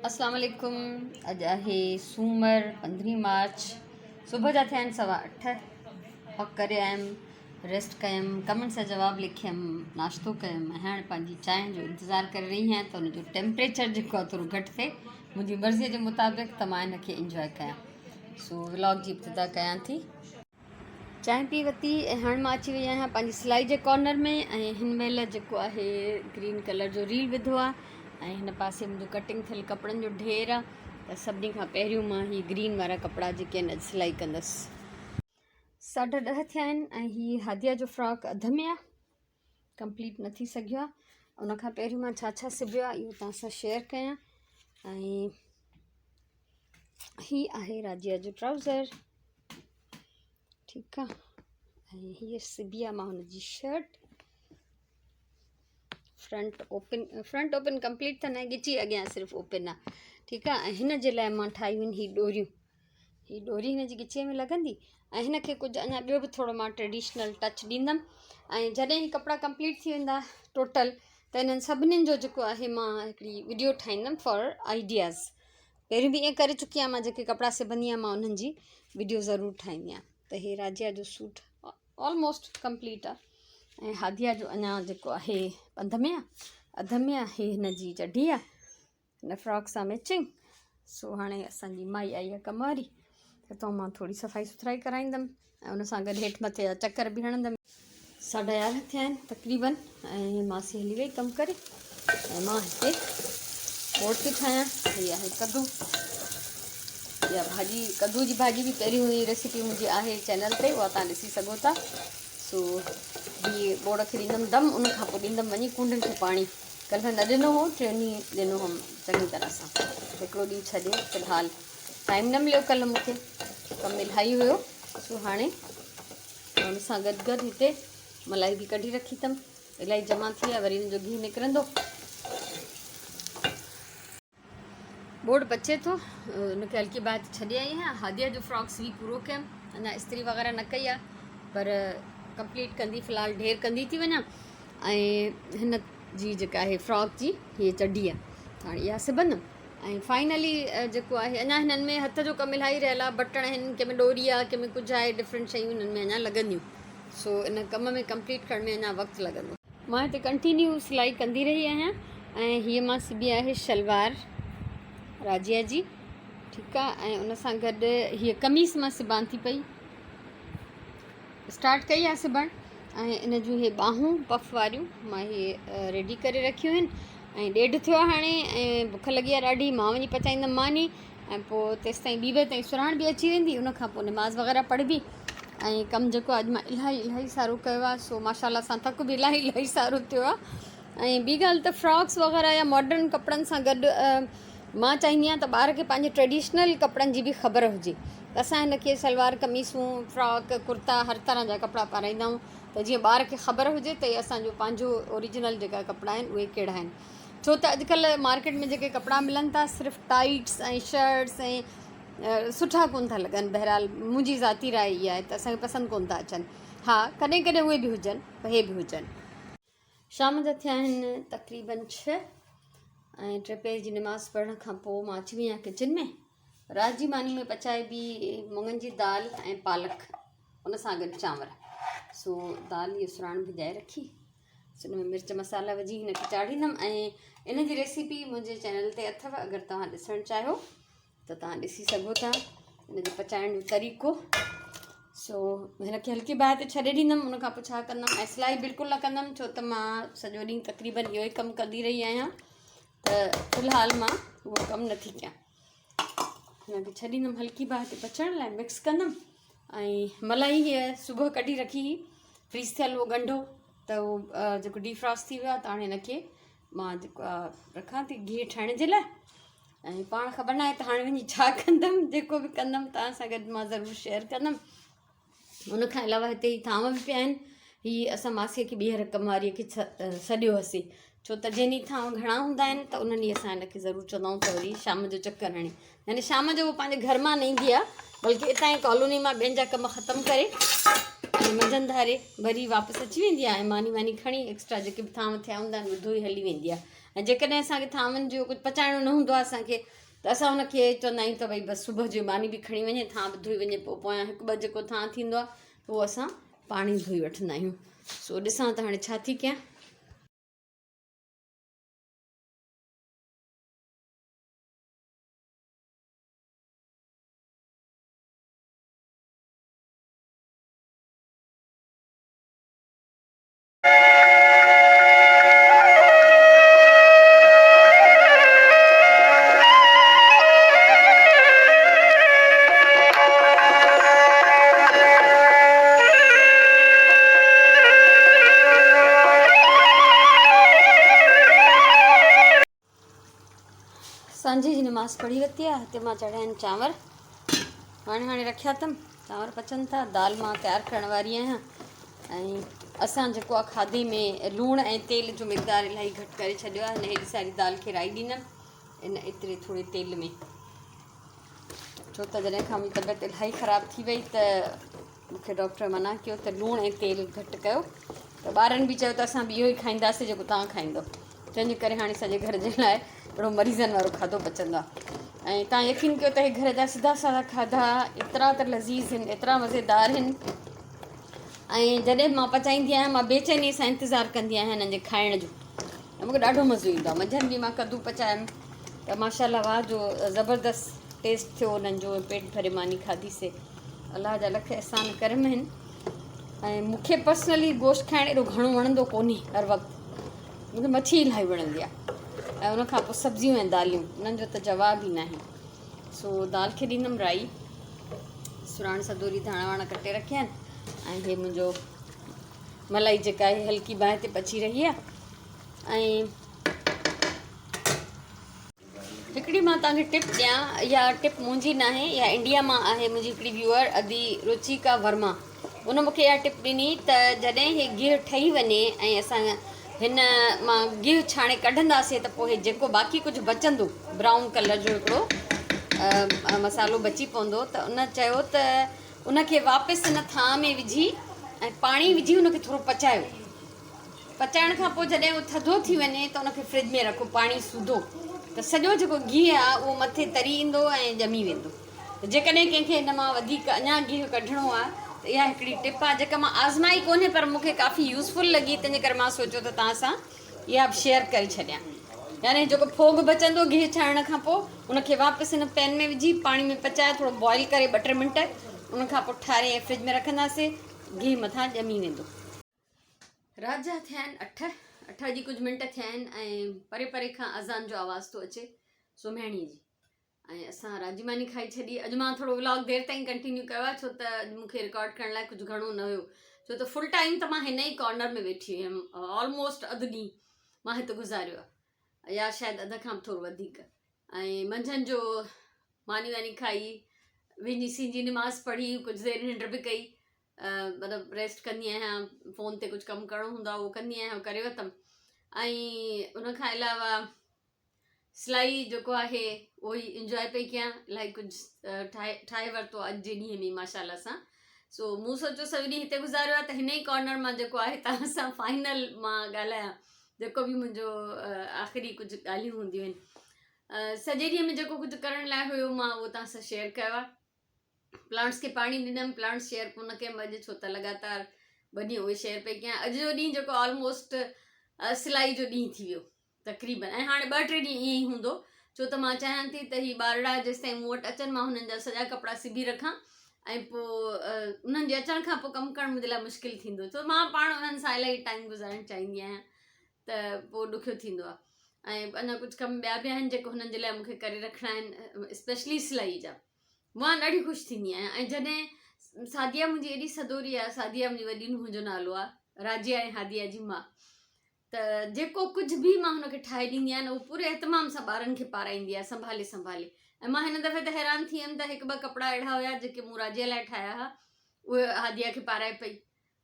अस्सलाम वालेकुम। अॼु आहे सूमर 15 मार्च। सुबुह जा थिया आहिनि 8:15। वॉक करे आयमि, रेस्ट कयमि, कमेंट सां जवाबु लिखियमि, नाश्तो कयमि ऐं हाणे पंहिंजी चांहि जो इंतज़ारु करे रही आहियां त हुनजो टेम्परेचर जेको आहे थोरो घटि थिए मुंहिंजी मर्ज़ीअ जे मुताबिक़, त मां हिनखे इंजॉय कयां। सो व्लॉग जी इब्तिदा कयां थी। चांहि पी वरिती ऐं हाणे मां अची वई आहियां पंहिंजी सिलाई जे कॉर्नर में ऐं हिन महिल जेको आहे ग्रीन कलर जो रील विधो आहे ऐं हिन पासे मुंहिंजो कटिंग थियल कपिड़नि जो ढेर आहे। त सभिनी खां पहिरियों मां हीअ ग्रीन वारा कपिड़ा जेके आहिनि अॼु सिलाई कंदसि। 10:30 थिया आहिनि ऐं हीअ हादिया जो फ्रॉक अध में आहे, कंप्लीट न थी सघियो आहे। उनखां पहिरियों मां छा छा सिबियो आहे इहो तव्हां सां शेयर कयां। ऐं हीअ आहे राजिया जो ट्राउज़र, ठीकु आहे। ऐं हीअ सिबी आहे मां हुनजी शर्ट, फ्रंट ओपन कंप्लीट त न, ॻिची अॻियां सिर्फ़ु ओपन आहे, ठीकु आहे। ऐं हिन जे लाइ मां ठाहियूं आहिनि हीअ ॾोरियूं, हीअ ॾोरी हिन जी ॻिचीअ में लॻंदी ऐं हिनखे कुझु अञा ॿियो बि थोरो मां ट्रेडिशनल टच ॾींदमि। ऐं जॾहिं हीअ कपिड़ा कंप्लीट थी वेंदा टोटल, त हिननि सभिनीनि जो जेको आहे मां हिकिड़ी वीडियो ठाहींदमि फॉर आइडियाज़। पहिरियों बि ईअं करे चुकी आहियां, मां जेके कपिड़ा सिबंदी आहियां मां उन्हनि जी वीडियो ज़रूरु ठाहींदी आहियां। त हे राजिया जो सूट ऑलमोस्ट कंप्लीट आहे ऐं हादिया जो अञा जेको आहे अध में आहे, अध में आहे हिन जी चढी आहे हिन फ्रॉक सां मैचिंग। सो हाणे असांजी माई आई आहे कम वारी, त तो मां थोरी सफ़ाई सुथराई कराईंदमि ऐं उन सां गॾु हेठि मथे जा चकर बि हणंदमि। 11:30 थिया आहिनि तक़रीबन ऐं मासी हली वई कमु करे ऐं मां हिते बोड़ थी ठाहियां। हीअ आहे कद्दू, इहा भाॼी कद्दू जी भाॼी बि पहिरीं हुई रेसिपी मुंहिंजी आहे चैनल ते, उहा तव्हां ॾिसी सघो था। सो हीअ बोड़ खे ॾींदमि दम, उन खां पोइ ॾींदमि वञी कुंडनि खे पाणी। कल्ह न ॾिनो हो, 3 ॾींहं ॾिनो हुअमि चङी तरह सां, हिकिड़ो ॾींहुं छॾे। फ़िलहालु टाइम न मिलियो कल्ह मूंखे, कमु इलाही हुयो। सो हाणे हुन सां गॾु गॾु हिते मलाई बि कढी रखी अथमि, इलाही जमा थी आहे, वरी हिन जो गिहु निकिरंदो। बोर्ड बचे थो, हुनखे हल्की बाहि छॾे आई आहियां। हादिया जो फ्रॉक्स बि पूरो कयमि, अञा इस्त्री वग़ैरह न कई आहे, पर कंप्लीट कंदी, फ़िलहालु ढेर कंदी थी वञा। ऐं हिन जी जेका आहे फ्रॉक जी हीअ चढी आहे, हाणे इहा सिबंदमि। ऐं फाइनली जेको आहे अञा हिननि में हथ जो कमु इलाही रहियल आहे, बटण आहिनि, कंहिंमें डोरी आहे, कंहिंमें कुझु आहे, डिफरेंट शयूं हिननि में अञा लॻंदियूं। सो इन कम में कंप्लीट करण में अञा वक़्तु लॻंदो। मां हिते कंटिन्यू सिलाई कंदी रही आहियां ऐं हीअ मां सिबी आहे शलवार राजिया जी, ठीकु आहे। ऐं उन सां गॾु हीअ कमीज़ मां सिबां थी पई, स्टार्ट कई आहे सिबणु। ऐं इन जूं इहे ॿाहूं पफ वारियूं मां इहे रेडी करे रखियूं आहिनि। ऐं 1:30 थियो आहे हाणे ऐं बुख लॻी आहे ॾाढी, मां वञी पचाईंदमि मानी ऐं पोइ तेसि ताईं 2 बजे ताईं सुराण बि अची वेंदी, उनखां पोइ निमाज़ वग़ैरह पढ़बी। ऐं कमु जेको अॼु मां इलाही सारो कयो आहे, सो माशाल्लाह सां थक बि इलाही सारो थियो आहे। ऐं ॿी ॻाल्हि त फ्रॉक्स वग़ैरह या मॉडर्न कपिड़नि सां गॾु मां चाहींदी आहियां त ॿार खे पंहिंजे ट्रेडिशनल कपिड़नि जी बि ख़बर हुजे। त असां हिनखे सलवार कमीसूं, फ्रॉक, कुर्ता, हर तरह जा कपिड़ा पाराईंदा आहियूं, त जीअं ॿार खे ख़बर हुजे त इहे असांजो पंहिंजो ओरिजिनल जेका कपिड़ा आहिनि उहे कहिड़ा आहिनि। छो त अॼुकल्ह मार्केट में जेके कपिड़ा मिलनि था सिर्फ़ु टाइट्स ऐं शर्ट्स ऐं सुठा कोन था लॻनि। बहरहाल मुंहिंजी ज़ाती राय इहा आहे त असांखे पसंदि कोन था अचनि। हा, कॾहिं कॾहिं उहे बि हुजनि, पर इहे बि हुजनि। शाम जा थिया आहिनि तक़रीबन 6 ऐं 3 पैर जी निमाज़ पढ़ण खां पोइ मां अची वई आहियां किचन में। राति जी मानी में पचाए बि मुङनि जी दाल ऐं पालक, उन सां गॾु चांवर। सो दाल इहा सुराण भिॼाए रखी, हुन में मिर्च मसाला विझी हिनखे चाढ़ींदमि। ऐं इन जी रेसिपी मुंहिंजे चैनल ते अथव, अगरि तव्हां ॾिसणु चाहियो त तव्हां ॾिसी सघो था हिन जो पचाइण जो तरीक़ो। सो हिनखे हल्की बाहि ते छॾे ॾींदमि, उनखां पोइ छा कंदमि, ऐं सिलाई बिल्कुलु न कंदमि, छो त मां सॼो ॾींहुं तक़रीबन इहो ई कमु कंदी रही आहियां, त फ़िलहालु मां उहो कमु नथी कयां। हिनखे छॾींदमि हल्की बाहि ते पचण लाइ, मिक्स कंदमि। ऐं मलाई हीअ सुबुह कढी रखी हुई, फ्रीज़ थियल उहो ॻंढो, त उहो जेको डीफ्रॉस्ट थी वियो आहे, त हाणे हिनखे मां जेको आहे रखां थी गिहु ठाहिण जे लाइ। ऐं पाण ख़बर न आहे त हाणे वञी छा कंदमि, जेको बि कंदमि तव्हां सां गॾु मां ज़रूरु शेयर कंदमि। उनखां अलावा हिते ई थांव बि पिया आहिनि, हीअ असां मासीअ खे ॿीहर कम वारीअ खे सॾियो हुअसीं, छो त जंहिं ॾींहुं थांव घणा हूंदा आहिनि त उन ॾींहुं असां हिनखे ज़रूरु चवंदा आहियूं त वरी शाम जो चकर हणी। यानी शाम जो उहो पंहिंजे घर मां न ईंदी आहे, बल्कि हितां जी कॉलोनी मां ॿियनि जा कम ख़तमु करे ऐं मंझंदि धारे वरी वापसि अची वेंदी आहे ऐं मानी वानी खणी एक्स्ट्रा जेके बि थांव थिया हूंदा आहिनि उहे धोई हली वेंदी आहे। ऐं जेकॾहिं असांखे थांवनि जो कुझु पचाइणो न हूंदो आहे असांखे त असां हुनखे चवंदा आहियूं त भई बसि सुबुह जो मानी बि खणी वञे थां बि धोई वञे पोइ पोयां हिकु ॿ जेको थां थींदो आहे उहो असां पाणी धोई वठंदा आहियूं। सो ॾिसां त हाणे छा थी कयां। सांझे जी नमाज़ पढ़ी वरिती आहे। हिते मां चढ़िया आहिनि चांवर, हाणे रखिया अथमि। चांवर पचनि था, दाल मां तयारु करण वारी आहियां। ऐं असां जेको आहे खाधे में लूणु ऐं तेल जो मक़दारु इलाही घटि करे छॾियो आहे। हिन हेॾी सारी दाल खे राई ॾींदमि इन एतिरे थोरे तेल में, छो त जॾहिं खां मुंहिंजी तबियत इलाही ख़राबु थी वई त मूंखे डॉक्टर मना कयो त लूणु ऐं तेल घटि कयो। त ॿारनि बि चयो त असां बि इहो ई खाईंदासीं जेको तव्हां खाईंदव। तंहिंजे करे हाणे सॼे घर जे लाइ अहिड़ो मरीज़नि वारो खाधो पचंदो आहे। ऐं तव्हां यकीन कयो त हे घर जा सिधा साधा खाधा एतिरा त लज़ीज़ आहिनि, एतिरा मज़ेदार आहिनि। ऐं जॾहिं मां पचाईंदी आहियां मां बेचैनी सां इंतज़ारु कंदी आहियां हिननि जे खाइण जो। ऐं मूंखे ॾाढो मज़ो ईंदो आहे। मंझंदि बि मां कद्दू पचायमि त माशाल्लाह वाह जो ज़बरदस्त टेस्ट थियो उन्हनि जो, पेट भरे मानी खाधीसीं। अलाह जा लख अहसान करम आहिनि। ऐं मूंखे पर्सनली गोश्त खाइणु एॾो घणो वणंदो कोन्हे हर वक़्तु, मूंखे मच्छी इलाही वणंदी आहे। ऐं उनखां पोइ सब्जियूं ऐं दालियूं, उन्हनि जो त जवाबु ई न आहे। सो दाल खे ॾींदमि राई, सुराण सदोरी धाणा वाणा कटे रखिया आहिनि। ऐं हे मुंहिंजो मलाई जेका आहे हल्की बाहि ते पची रही आहे। ऐं हिकिड़ी मां तव्हांखे टिप ॾियां, इहा टिप मुंहिंजी न आहे, इहा इंडिया मां आहे। मुंहिंजी हिकिड़ी व्यूअर अदी रुचिका वर्मा, उन मूंखे इहा टिप ॾिनी त जॾहिं इहे गिहु ठही वञे ऐं असां हिन मां गिहु छाणे कढंदासीं त पोइ जेको बाक़ी कुझु बचंदो ब्राउन कलर जो हिकिड़ो मसालो बची पवंदो, त उन चयो त उनखे वापसि हिन थां में विझी ऐं पाणी विझी उनखे थोरो पचायो। पचाइण खां पोइ जॾहिं उहो थधो थी वञे त उनखे फ्रिज में रखो पाणी सूधो, त सॼो जेको गिहु आहे उहो मथे तरी ईंदो ऐं ॼमी वेंदो। त जेकॾहिं कंहिंखे हिन मां वधीक अञा गिहु कढणो आहे त इहा हिकिड़ी टिप आहे जेका मां आज़माई कोन्हे, पर मूंखे काफ़ी यूज़फुल लॻी। तंहिंजे करे मां सोचियो त तव्हां सां इहा बि शेयर करे छॾियां। यानी जेको फोग बचंदो गिहु छाणण खां पोइ उनखे वापसि हिन पैन में विझी पाणी में पचाए थोरो बॉइल करे 2-3 मिंट, उनखां पोइ ठारे ऐं फ्रिज में रखंदासीं, गिहु मथां ॼमी वेंदो। राति जा थिया आहिनि 8 जी कुझु मिंट थिया आहिनि ऐं परे परे खां अज़ान जो आवाज़ थो अचे सुम्हिणीअ जी। ऐं असां राजी मानी खाई छॾी। अॼु मां थोरो व्लॉग देरि ताईं कंटिन्यू कयो आहे, छो त अॼु मूंखे रिकॉर्ड करण लाइ कुझु घणो न हुयो। छो त फुल टाइम त मां हिन ई कॉर्नर में वेठी हुयमि, ऑलमोस्ट अधु ॾींहुं मां हिते गुज़ारियो आहे, या शायदि अध खां बि थोरो वधीक। ऐं मंझंदि जो मानी वानी खाई, वेंदी सिंधी नमाज़ पढ़ी, कुझु देरि निंड बि कई। मतिलबु रेस्ट कंदी आहियां, फ़ोन ते कुझु कमु करिणो हूंदो आहे उहो कंदी आहियां, उहो करे वरितमि। ऐं उनखां अलावा सिलाई जेको आहे उहो ई इंजॉय पई कयां। इलाही कुझु ठाहे वरितो अॼु जे ॾींहं में माशाल्लाह सां। सो मूं सोचियो सॼो ॾींहुं हिते गुज़ारियो आहे त हिन ई कॉर्नर मां जेको आहे तव्हां सां फाइनल मां ॻाल्हायां, जेको बि मुंहिंजो आख़िरी कुझु ॻाल्हियूं हूंदियूं आहिनि। सॼे ॾींहं में जेको कुझु करण लाइ हुयो मां उहो तव्हां सां शेयर कयो आहे। प्लांट्स खे पाणी ॾिनमि, प्लांट्स शेयर कोन कयमि अॼु, छो त लॻातार 2 ॾींहं उहे शेयर पई कयां। अॼु जो ॾींहुं जेको ऑलमोस्ट सिलाई जो ॾींहुं थी वियो तक़रीबन। ऐं हाणे 2-3 ॾींहं ईअं ई हूंदो, छो त मां चाहियां थी त हीअ ॿारड़ा जेसिताईं मूं वटि अचनि मां हुननि जा सॼा कपिड़ा सिबी रखां, ऐं पोइ उन्हनि जे अचण खां पोइ कमु करणु मुंहिंजे लाइ मुश्किल थींदो, छो मां पाण उन्हनि सां इलाही टाइम गुज़ारणु चाहींदी आहियां, त पोइ ॾुखियो थींदो आहे। ऐं अञा कुझु कम ॿिया बि आहिनि जेको हुननि जे लाइ मूंखे करे रखिणा आहिनि, स्पेशली सिलाई जा। मां ॾाढी ख़ुशि थींदी आहियां। ऐं जॾहिं सादिया मुंहिंजी एॾी सदोरी आहे, सादिया मुंहिंजी वॾी नुंहुं जो नालो आहे, राजिया ऐं हादिया जी माउ, त जेको कुझु बि मां हुनखे ठाहे ॾींदी आहियां न उहो पूरे एतमाम सां ॿारनि खे पाराईंदी आहे, संभाले संभाले। ऐं मां हिन दफ़े त हैरान थी वियमि त 1-2 कपिड़ा अहिड़ा हुया जेके मूं राजिया लाइ ठाहिया हुआ, उहे हादिया खे पाराए पई।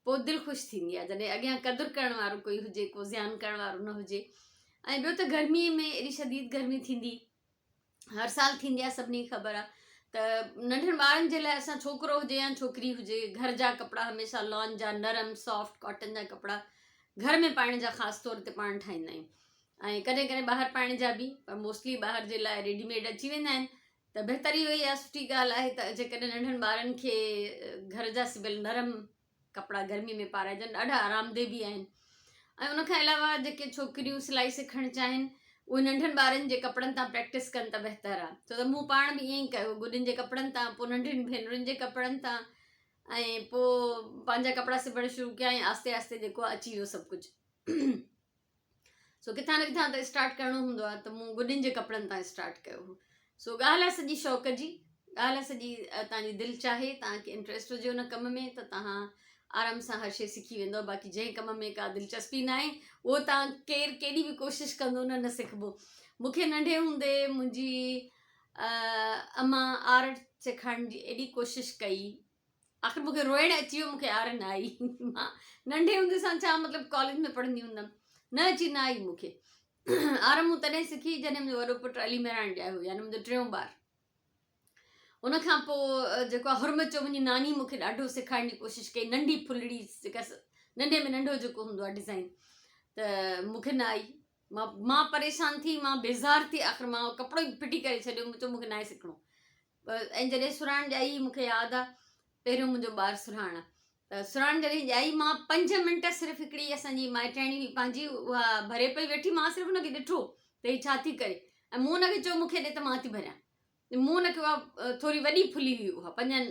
पोइ दिलि ख़ुशि थींदी आहे जॾहिं अॻियां क़दुरु करण वारो कोई हुजे, को ज़्यान करण वारो न हुजे। ऐं ॿियो त गर्मीअ में एॾी शदीद गर्मी थींदी, हर साल थींदी आहे, सभिनी ख़बर आहे। त नंढनि ॿारनि जे लाइ असां छोकिरो हुजे या छोकिरी हुजे, घर जा कपिड़ा हमेशह लॉन जा नरम सॉफ्ट कॉटन जा कपिड़ा घर में पाइण जा ख़ासि तौर ते पाण ठाहींदा आहियूं। ऐं कॾहिं कॾहिं ॿाहिरि पाइण जा बि, पर मोस्टली ॿाहिरि जे लाइ रेडीमेड अची वेंदा आहिनि। त बहितर इहो ई आहे, सुठी ॻाल्हि आहे त जेकॾहिं नंढनि ॿारनि खे घर जा सिबियल नरम कपिड़ा गर्मी में पाराइजनि, ॾाढा आरामदेह बि आहिनि। ऐं उनखां अलावा जेके छोकिरियूं सिलाई सिखणु चाहिनि उहे नंढनि ॿारनि जे कपिड़नि तां प्रैक्टिस कनि त बहितर आहे। छो त मूं पाण बि ईअं ई कयो, गुॾनि जे कपिड़नि तां, पोइ नंढियुनि भेनरुनि जे कपिड़नि तां, ऐं पोइ पंहिंजा कपिड़ा सिबणु शुरू कया ऐं आस्ते आस्ते जेको आहे अची वियो सभु कुझु। सो किथां न किथां त स्टार्ट करिणो हूंदो आहे, त मूं गुॾनि जे कपिड़नि तां स्टार्ट कयो हो। सो ॻाल्हि आहे सॼी शौक़ जी, ॻाल्हि आहे सॼी तव्हांजी दिलि चाहे, तव्हांखे इंट्रस्ट हुजे हुन कम में, त तव्हां आराम सां हर शइ सिखी वेंदो। बाक़ी जंहिं कम में का दिलचस्पी न आहे उहो तव्हां केरु केॾी बि कोशिशि कंदो न सिखिबो। मूंखे नंढे हूंदे मुंहिंजी अम्मा आर्ट सेखारण जी एॾी कोशिशि कई, आख़िर मूंखे रोइणु अची वियो, मूंखे आर न आई। मां नंढे हूंदे सां छा मतिलबु कॉलेज में पढ़ंदी हूंदमि, न अची न आई मूंखे। आर मूं तॾहिं सिखी जॾहिं मुंहिंजो वॾो पुटु अली महराण ॼायो, यानी मुंहिंजो टियों ॿारु। उनखां पोइ जेको आहे हुरमचो, मुंहिंजी नानी मूंखे ॾाढो सेखारण जी कोशिशि कई, नंढी फुलड़ी जेका नंढे में नंढो जेको हूंदो आहे डिज़ाइन, त मूंखे न आई। मां परेशान थी, मां बेज़ार थी, आख़िर मां कपिड़ो ई फिटी करे छॾियो, मुंहिंजो मूंखे न आहे सिखणो। ऐं जॾहिं सुराण ॼाई, मूंखे यादि आहे पहिरियों मुंहिंजो ॿारु सुराण, त सुराण जॾहिं ॼाई, मां 5 मिंट सिर्फ़ु हिकिड़ी असांजी माइटाणी हुई पंहिंजी, उहा भरे पई वेठी, मां सिर्फ़ु हुनखे ॾिठो त हीअ छा थी करे, ऐं मूं हुनखे चयो मूंखे ॾे त मां थी भरियां। मूं हुनखे उहा थोरी वॾी फुली हुई, उहा 5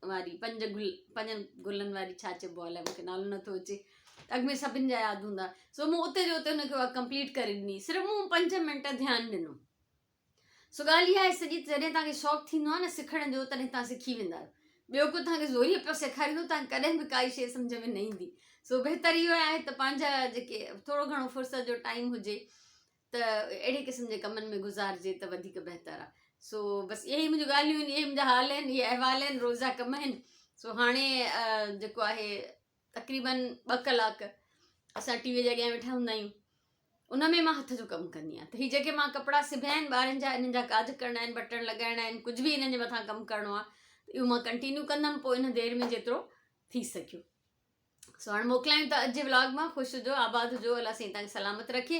वारी, 5 गुलनि वारी, छा चइबो आहे अलाए, मूंखे नालो नथो अचे, अॻु में सभिनि जा यादि हूंदा। सो मूं उते जो उते हुनखे उहा कंप्लीट करे ॾिनी, सिर्फ़ु मूं 5 मिंट ध्यानु ॾिनो। सो ॻाल्हि इहा आहे सॼी, जॾहिं तव्हांखे शौक़ु थींदो आहे न सिखण जो, तॾहिं तव्हां सिखी वेंदा आहियो। ॿियो को तव्हांखे ज़ोरीअ पियो सेखारींदो, तव्हां कॾहिं बि काई शइ सम्झ में न ईंदी। सो बहितर इहो आहे त पंहिंजा जेके थोरो घणो फ़ुर्सत जो टाइम हुजे त अहिड़े क़िस्म जे कमनि में गुज़ारिजे त वधीक बहितर आहे। सो बसि इहे ई मुंहिंजियूं ॻाल्हियूं आहिनि, इहे मुंहिंजा हाल आहिनि, इहे अहवाल आहिनि, रोज़ा कम आहिनि। सो हाणे जेको आहे तक़रीबन 2 कलाक असां टीवीअ जे अॻियां वेठा हूंदा आहियूं, उन में मां हथ जो कमु कंदी आहियां। त हीअ जेके मां कपिड़ा सिबिया आहिनि ॿारनि जा, इन्हनि जा काज करणा आहिनि, बटण लॻाइणा आहिनि, कुझु बि इन्हनि जे मथां कमु करिणो आहे, त इहो मां कंटिन्यू कंदमि, पोइ इन देरि में जेतिरो थी सघियो। सो हाणे मोकिलायूं था अॼु जे व्लॉग मां। ख़ुशि हुजो, आबाद हुजो, अलाह साईं तव्हांखे सलामत रखे,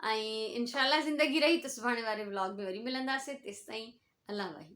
ऐं इनशाला ज़िंदगी रही त सुभाणे वारे व्लॉग में वरी मिलंदासीं। तेसिताईं अल्लाह वाही।